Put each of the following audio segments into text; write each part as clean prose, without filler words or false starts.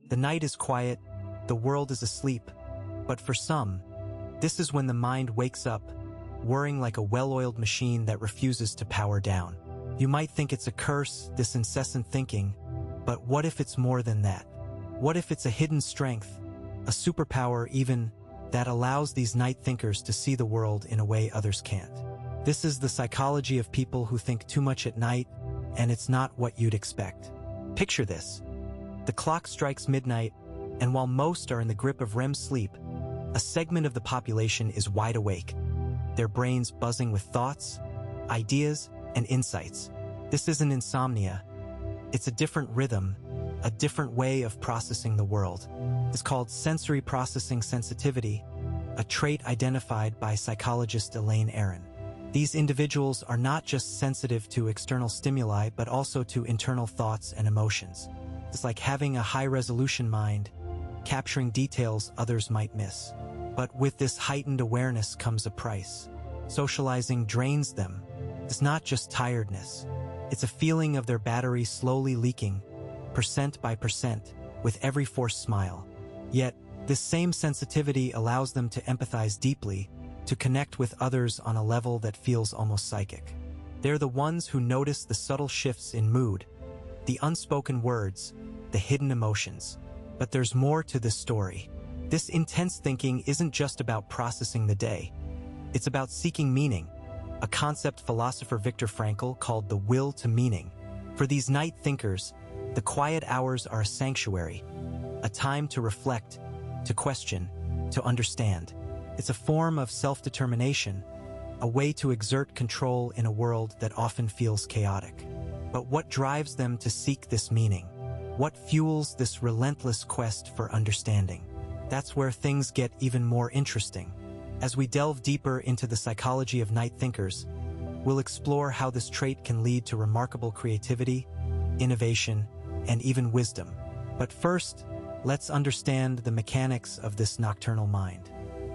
The night is quiet, the world is asleep, but for some, this is when the mind wakes up, whirring like a well-oiled machine that refuses to power down. You might think it's a curse, this incessant thinking, but what if it's more than that? What if it's a hidden strength, a superpower even, that allows these night thinkers to see the world in a way others can't? This is the psychology of people who think too much at night, and it's not what you'd expect. Picture this. The clock strikes midnight, and while most are in the grip of REM sleep, a segment of the population is wide awake, their brains buzzing with thoughts, ideas, and insights. This isn't insomnia. It's a different rhythm, a different way of processing the world. It's called sensory processing sensitivity, a trait identified by psychologist Elaine Aron. These individuals are not just sensitive to external stimuli, but also to internal thoughts and emotions. It's like having a high-resolution mind, capturing details others might miss. But with this heightened awareness comes a price. Socializing drains them. It's not just tiredness. It's a feeling of their battery slowly leaking, percent by percent, with every forced smile. Yet, this same sensitivity allows them to empathize deeply, to connect with others on a level that feels almost psychic. They're the ones who notice the subtle shifts in mood, the unspoken words, the hidden emotions. But there's more to this story. This intense thinking isn't just about processing the day. It's about seeking meaning, a concept philosopher Viktor Frankl called the will to meaning. For these night thinkers, the quiet hours are a sanctuary, a time to reflect, to question, to understand. It's a form of self-determination, a way to exert control in a world that often feels chaotic. But what drives them to seek this meaning? What fuels this relentless quest for understanding? That's where things get even more interesting. As we delve deeper into the psychology of night thinkers, we'll explore how this trait can lead to remarkable creativity, innovation, and even wisdom. But first, let's understand the mechanics of this nocturnal mind.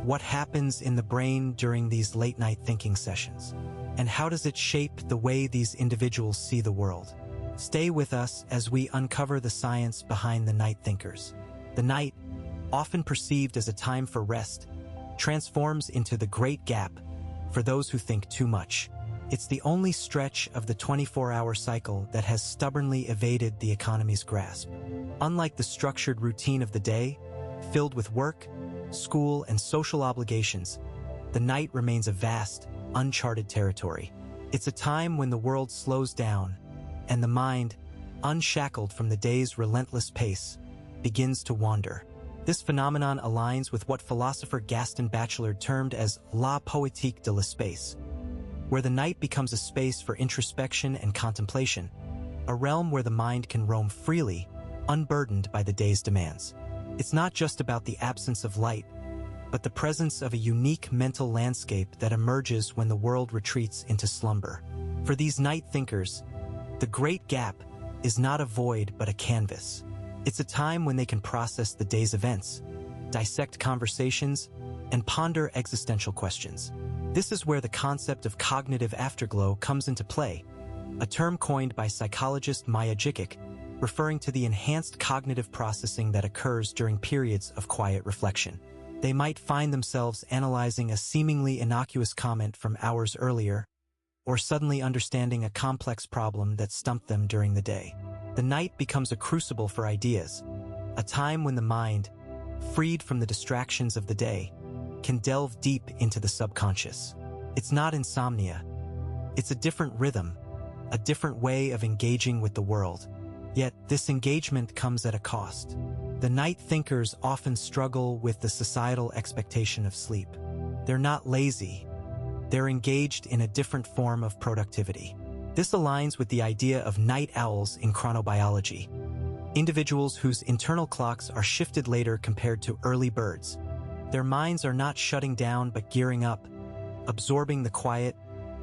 What happens in the brain during these late-night thinking sessions? And how does it shape the way these individuals see the world? Stay with us as we uncover the science behind the night thinkers. The night, often perceived as a time for rest, transforms into the great gap for those who think too much. It's the only stretch of the 24-hour cycle that has stubbornly evaded the economy's grasp. Unlike the structured routine of the day, filled with work, school, and social obligations, the night remains a vast, uncharted territory. It's a time when the world slows down, and the mind, unshackled from the day's relentless pace, begins to wander. This phenomenon aligns with what philosopher Gaston Bachelard termed as la poétique de l'espace, where the night becomes a space for introspection and contemplation, a realm where the mind can roam freely, unburdened by the day's demands. It's not just about the absence of light, but the presence of a unique mental landscape that emerges when the world retreats into slumber. For these night thinkers, the great gap is not a void but a canvas. It's a time when they can process the day's events, dissect conversations, and ponder existential questions. This is where the concept of cognitive afterglow comes into play, a term coined by psychologist Maya Jikic, referring to the enhanced cognitive processing that occurs during periods of quiet reflection. They might find themselves analyzing a seemingly innocuous comment from hours earlier, or suddenly understanding a complex problem that stumped them during the day. The night becomes a crucible for ideas, a time when the mind, freed from the distractions of the day, can delve deep into the subconscious. It's not insomnia. It's a different rhythm, a different way of engaging with the world. Yet, this engagement comes at a cost. The night thinkers often struggle with the societal expectation of sleep. They're not lazy. They're engaged in a different form of productivity. This aligns with the idea of night owls in chronobiology, individuals whose internal clocks are shifted later compared to early birds. Their minds are not shutting down but gearing up, absorbing the quiet,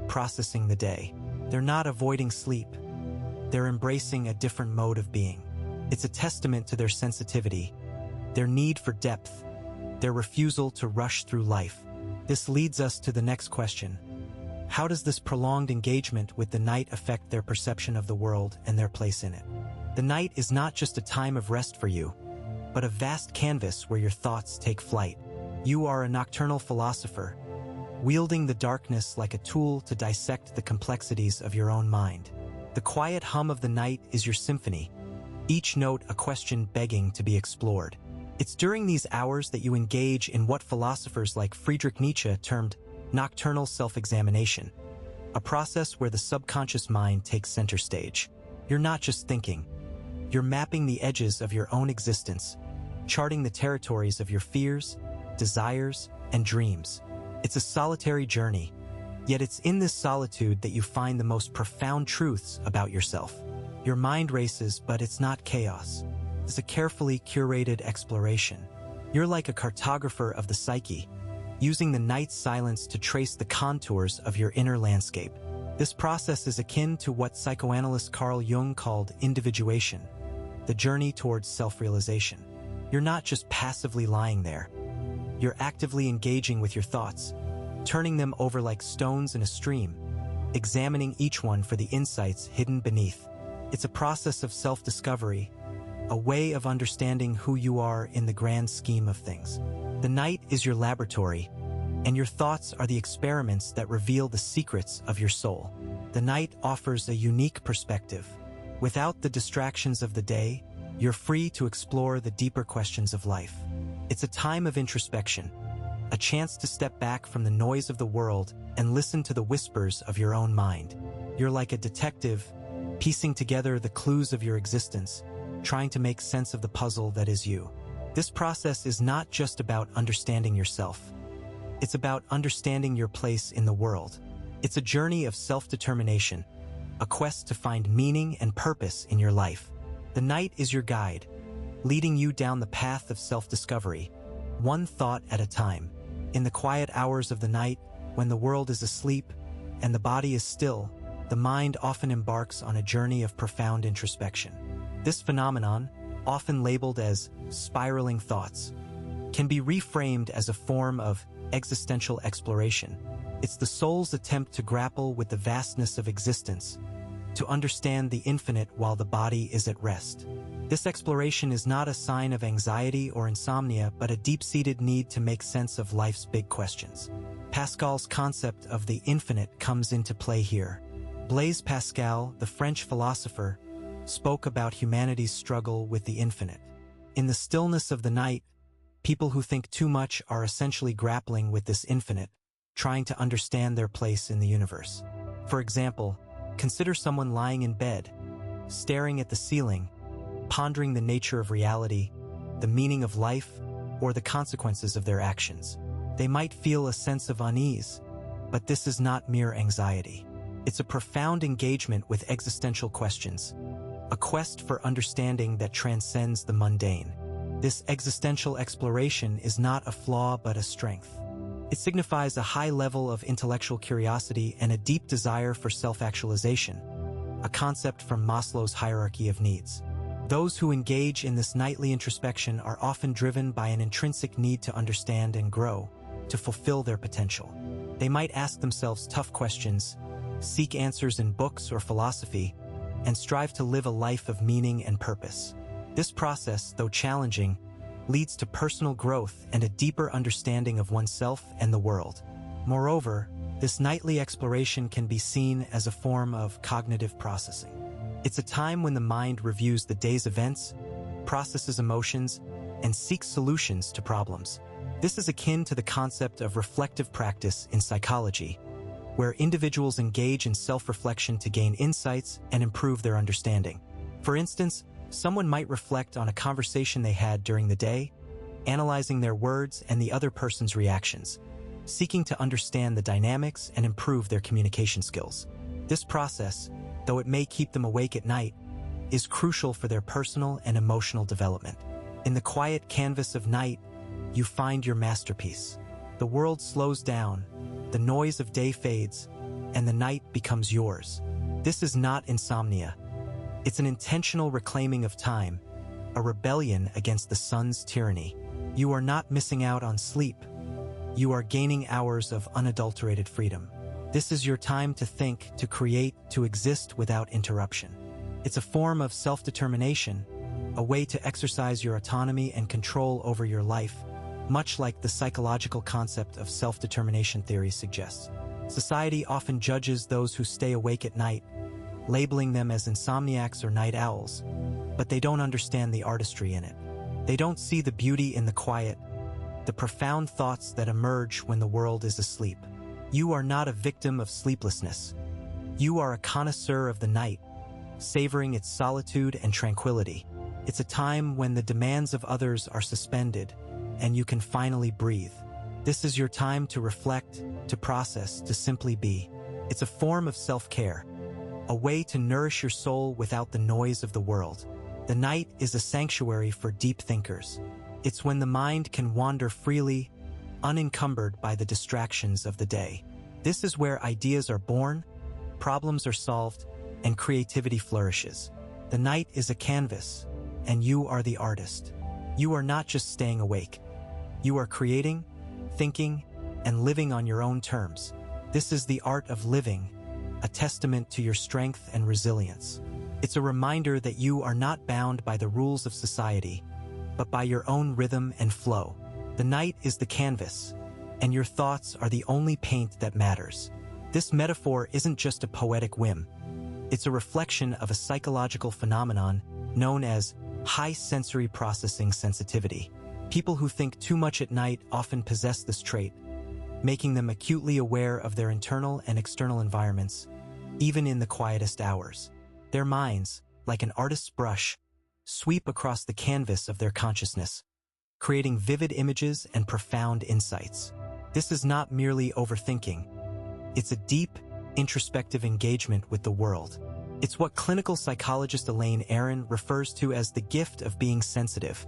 processing the day. They're not avoiding sleep. They're embracing a different mode of being. It's a testament to their sensitivity, their need for depth, their refusal to rush through life. This leads us to the next question. How does this prolonged engagement with the night affect their perception of the world and their place in it? The night is not just a time of rest for you. but a vast canvas where your thoughts take flight. You are a nocturnal philosopher, wielding the darkness like a tool to dissect the complexities of your own mind. The quiet hum of the night is your symphony, each note a question begging to be explored. It's during these hours that you engage in what philosophers like Friedrich Nietzsche termed nocturnal self-examination, a process where the subconscious mind takes center stage. You're not just thinking, you're mapping the edges of your own existence, charting the territories of your fears, desires, and dreams. It's a solitary journey, yet it's in this solitude that you find the most profound truths about yourself. Your mind races, but it's not chaos. It's a carefully curated exploration. You're like a cartographer of the psyche, using the night's silence to trace the contours of your inner landscape. This process is akin to what psychoanalyst Carl Jung called individuation, the journey towards self-realization. You're not just passively lying there. You're actively engaging with your thoughts, turning them over like stones in a stream, examining each one for the insights hidden beneath. It's a process of self-discovery, a way of understanding who you are in the grand scheme of things. The night is your laboratory, and your thoughts are the experiments that reveal the secrets of your soul. The night offers a unique perspective. Without the distractions of the day, you're free to explore the deeper questions of life. It's a time of introspection, a chance to step back from the noise of the world and listen to the whispers of your own mind. You're like a detective, piecing together the clues of your existence, trying to make sense of the puzzle that is you. This process is not just about understanding yourself. It's about understanding your place in the world. It's a journey of self-determination, a quest to find meaning and purpose in your life. The night is your guide, leading you down the path of self-discovery, one thought at a time. In the quiet hours of the night, when the world is asleep and the body is still, the mind often embarks on a journey of profound introspection. This phenomenon, often labeled as spiraling thoughts, can be reframed as a form of existential exploration. It's the soul's attempt to grapple with the vastness of existence, to understand the infinite while the body is at rest. This exploration is not a sign of anxiety or insomnia, but a deep-seated need to make sense of life's big questions. Pascal's concept of the infinite comes into play here. Blaise Pascal, the French philosopher, spoke about humanity's struggle with the infinite. In the stillness of the night, people who think too much are essentially grappling with this infinite, trying to understand their place in the universe. For example, consider someone lying in bed, staring at the ceiling, pondering the nature of reality, the meaning of life, or the consequences of their actions. They might feel a sense of unease, but this is not mere anxiety. It's a profound engagement with existential questions, a quest for understanding that transcends the mundane. This existential exploration is not a flaw but a strength. It signifies a high level of intellectual curiosity and a deep desire for self-actualization, a concept from Maslow's hierarchy of needs. Those who engage in this nightly introspection are often driven by an intrinsic need to understand and grow, to fulfill their potential. They might ask themselves tough questions, seek answers in books or philosophy, and strive to live a life of meaning and purpose. This process, though challenging, leads to personal growth and a deeper understanding of oneself and the world. Moreover, this nightly exploration can be seen as a form of cognitive processing. It's a time when the mind reviews the day's events, processes emotions, and seeks solutions to problems. This is akin to the concept of reflective practice in psychology, where individuals engage in self-reflection to gain insights and improve their understanding. For instance, someone might reflect on a conversation they had during the day, analyzing their words and the other person's reactions, seeking to understand the dynamics and improve their communication skills. This process, though it may keep them awake at night, is crucial for their personal and emotional development. In the quiet canvas of night, you find your masterpiece. The world slows down, the noise of day fades, and the night becomes yours. This is not insomnia. It's an intentional reclaiming of time, a rebellion against the sun's tyranny. You are not missing out on sleep. You are gaining hours of unadulterated freedom. This is your time to think, to create, to exist without interruption. It's a form of self-determination, a way to exercise your autonomy and control over your life, much like the psychological concept of self-determination theory suggests. Society often judges those who stay awake at night, labeling them as insomniacs or night owls, but they don't understand the artistry in it. They don't see the beauty in the quiet, the profound thoughts that emerge when the world is asleep. You are not a victim of sleeplessness. You are a connoisseur of the night, savoring its solitude and tranquility. It's a time when the demands of others are suspended, and you can finally breathe. This is your time to reflect, to process, to simply be. It's a form of self-care, a way to nourish your soul without the noise of the world. The night is a sanctuary for deep thinkers. It's when the mind can wander freely, unencumbered by the distractions of the day. This is where ideas are born, problems are solved, and creativity flourishes. The night is a canvas, and you are the artist. You are not just staying awake. You are creating, thinking, and living on your own terms. This is the art of living, a testament to your strength and resilience. It's a reminder that you are not bound by the rules of society, but by your own rhythm and flow. The night is the canvas, and your thoughts are the only paint that matters. This metaphor isn't just a poetic whim. It's a reflection of a psychological phenomenon known as high sensory processing sensitivity. People who think too much at night often possess this trait, making them acutely aware of their internal and external environments, even in the quietest hours. Their minds, like an artist's brush, sweep across the canvas of their consciousness, creating vivid images and profound insights. This is not merely overthinking. It's a deep, introspective engagement with the world. It's what clinical psychologist Elaine Aron refers to as the gift of being sensitive,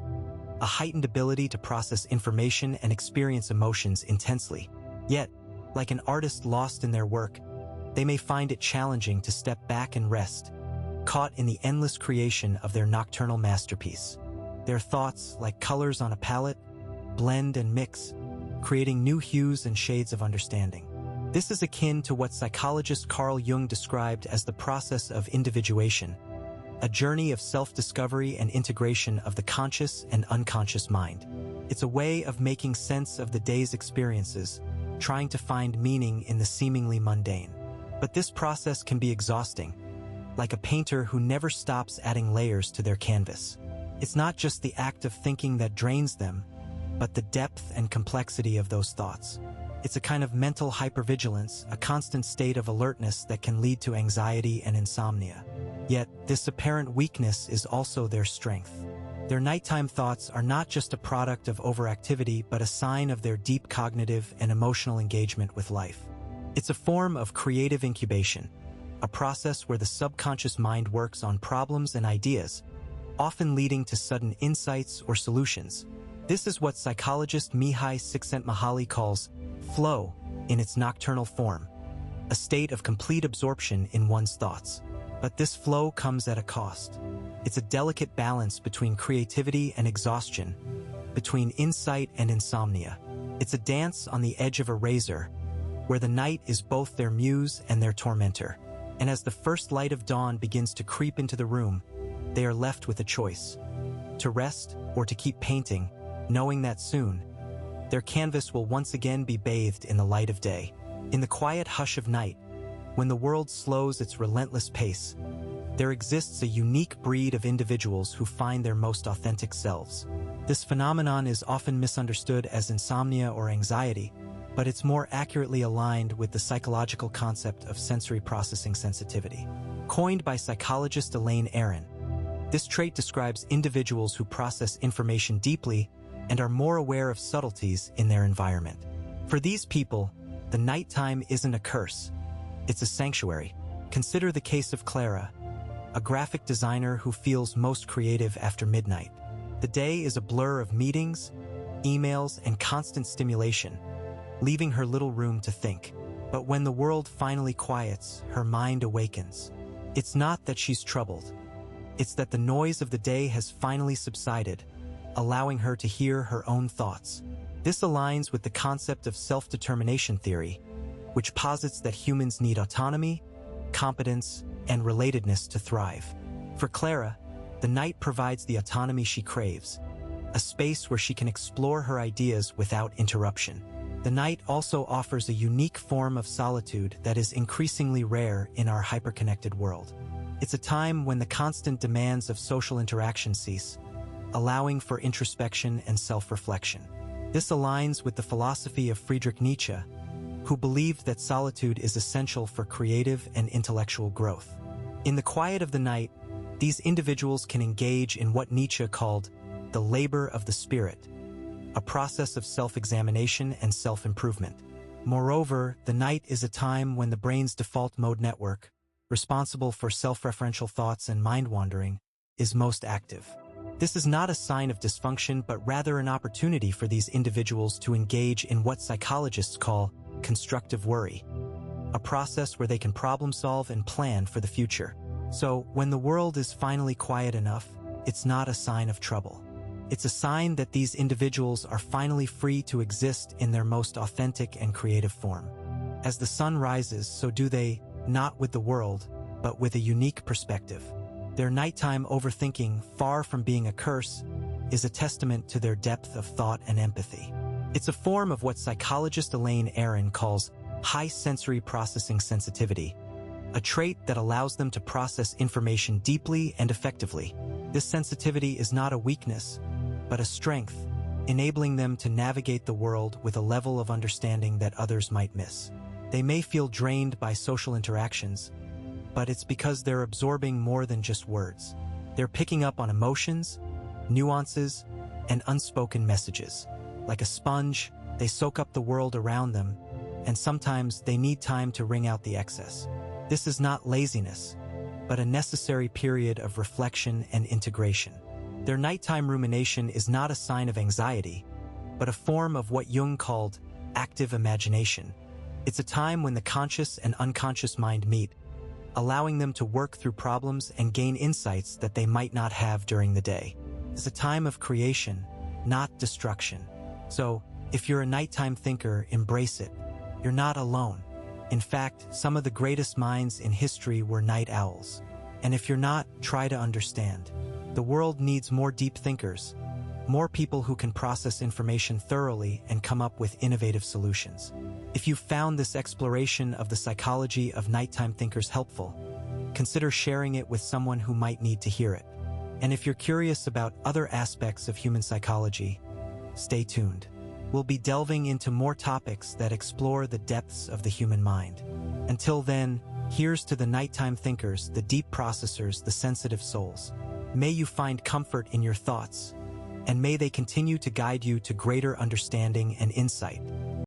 a heightened ability to process information and experience emotions intensely. Yet, like an artist lost in their work, they may find it challenging to step back and rest, caught in the endless creation of their nocturnal masterpiece. Their thoughts, like colors on a palette, blend and mix, creating new hues and shades of understanding. This is akin to what psychologist Carl Jung described as the process of individuation, a journey of self-discovery and integration of the conscious and unconscious mind. It's a way of making sense of the day's experiences, trying to find meaning in the seemingly mundane. But this process can be exhausting, like a painter who never stops adding layers to their canvas. It's not just the act of thinking that drains them, but the depth and complexity of those thoughts. It's a kind of mental hypervigilance, a constant state of alertness that can lead to anxiety and insomnia. Yet, this apparent weakness is also their strength. Their nighttime thoughts are not just a product of overactivity, but a sign of their deep cognitive and emotional engagement with life. It's a form of creative incubation, a process where the subconscious mind works on problems and ideas, often leading to sudden insights or solutions. This is what psychologist Mihai Csikszentmihalyi calls flow in its nocturnal form, a state of complete absorption in one's thoughts. But this flow comes at a cost. It's a delicate balance between creativity and exhaustion, between insight and insomnia. It's a dance on the edge of a razor, where the night is both their muse and their tormentor. And as the first light of dawn begins to creep into the room, they are left with a choice: to rest or to keep painting, knowing that soon, their canvas will once again be bathed in the light of day. In the quiet hush of night, when the world slows its relentless pace, there exists a unique breed of individuals who find their most authentic selves. This phenomenon is often misunderstood as insomnia or anxiety, but it's more accurately aligned with the psychological concept of sensory processing sensitivity. Coined by psychologist Elaine Aron, this trait describes individuals who process information deeply and are more aware of subtleties in their environment. For these people, the nighttime isn't a curse, it's a sanctuary. Consider the case of Clara, a graphic designer who feels most creative after midnight. The day is a blur of meetings, emails, and constant stimulation, leaving her little room to think. But when the world finally quiets, her mind awakens. It's not that she's troubled. It's that the noise of the day has finally subsided, allowing her to hear her own thoughts. This aligns with the concept of self-determination theory, which posits that humans need autonomy, competence, and relatedness to thrive. For Clara, The night provides the autonomy she craves, a space where she can explore her ideas without interruption. The night also offers a unique form of solitude that is increasingly rare in our hyperconnected world. It's a time when the constant demands of social interaction cease, allowing for introspection and self-reflection. This aligns with the philosophy of Friedrich Nietzsche, who believed that solitude is essential for creative and intellectual growth. In the quiet of the night, these individuals can engage in what Nietzsche called the labor of the spirit, a process of self-examination and self-improvement. Moreover, the night is a time when the brain's default mode network, responsible for self-referential thoughts and mind-wandering, is most active. This is not a sign of dysfunction, but rather an opportunity for these individuals to engage in what psychologists call constructive worry, a process where they can problem-solve and plan for the future. So, when the world is finally quiet enough, it's not a sign of trouble. It's a sign that these individuals are finally free to exist in their most authentic and creative form. As the sun rises, so do they, not with the world, but with a unique perspective. Their nighttime overthinking, far from being a curse, is a testament to their depth of thought and empathy. It's a form of what psychologist Elaine Aron calls high sensory processing sensitivity, a trait that allows them to process information deeply and effectively. This sensitivity is not a weakness, but a strength, enabling them to navigate the world with a level of understanding that others might miss. They may feel drained by social interactions, but it's because they're absorbing more than just words. They're picking up on emotions, nuances, and unspoken messages. Like a sponge, they soak up the world around them, and sometimes they need time to wring out the excess. This is not laziness, but a necessary period of reflection and integration. Their nighttime rumination is not a sign of anxiety, but a form of what Jung called active imagination. It's a time when the conscious and unconscious mind meet, allowing them to work through problems and gain insights that they might not have during the day. It's a time of creation, not destruction. So, if you're a nighttime thinker, embrace it. You're not alone. In fact, some of the greatest minds in history were night owls. And if you're not, try to understand. The world needs more deep thinkers, more people who can process information thoroughly and come up with innovative solutions. If you found this exploration of the psychology of nighttime thinkers helpful, consider sharing it with someone who might need to hear it. And if you're curious about other aspects of human psychology, stay tuned. We'll be delving into more topics that explore the depths of the human mind. Until then, here's to the nighttime thinkers, the deep processors, the sensitive souls. May you find comfort in your thoughts, and may they continue to guide you to greater understanding and insight.